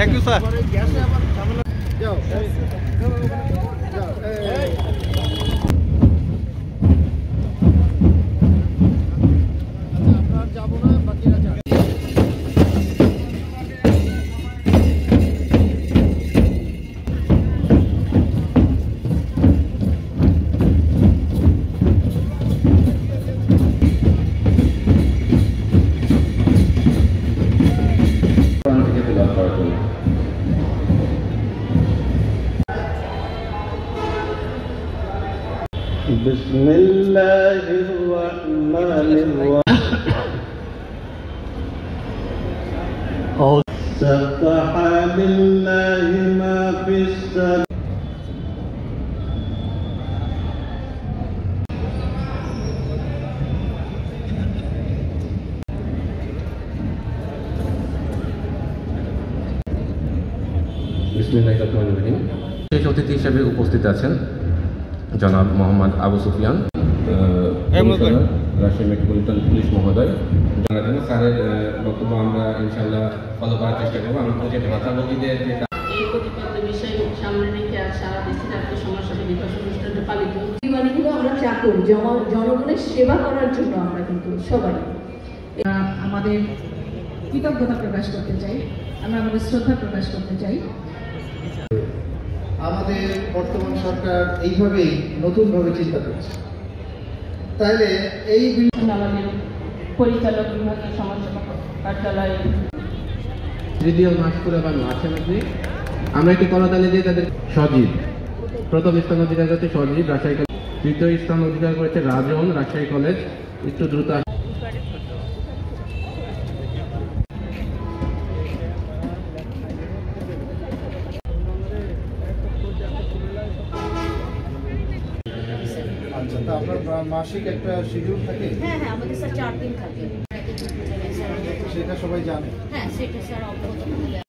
Thank you sir. بسم الله الرحمن الرحيم سبح لله ما في السماء বিসমিল্লাহির রহমানির রহিম। বিশেষ অতিথি হিসেবে উপস্থিত আছেন জনাব মোহাম্মদ আবু সুফিয়ান, রাজশাহী মেট্রোপলিটন পুলিশ মহোদয়। স্যারের বক্তব্য আমরা ইনশাআল্লাহ ফলো করার চেষ্টা করবো। আমরা যে ভাতা রোগীদের এই প্রতিপাদ্য বিষয় সামনে রেখে আজ সারা দেশে জাতীয় সমাজসেবা দিবস অনুষ্ঠানটা পালিত হলো। আমরা চাকর জনগণের সেবা করার জন্য আমরা কিন্তু সবাই আমাদের কৃতজ্ঞতা প্রকাশ করতে চাই, আমরা আমাদের শ্রদ্ধা প্রকাশ করতে চাই। আমাদের বর্তমান সরকার এইভাবেই নতুনভাবে চিন্তা করছে। তাহলে এই আমাদের পরিচালক বিভাগীয় সমাজসেবা কার্যালয় তৃতীয় মাস করে বা মাসের মধ্যে আমরা একটি করতালি দিয়ে তাদের সজীব প্রথম স্থান অধিকার করেছে সজীব রাজশাহী কলেজ, তৃতীয় স্থান অধিকার করেছে রাজন রাজশাহী কলেজ। একটু দ্রুত আপনার মাসিক একটা শিডিউল থাকে? হ্যাঁ আমাদের স্যার 4 দিন থাকে, সেটা সবাই জানে। হ্যাঁ সেটা স্যার অবগত।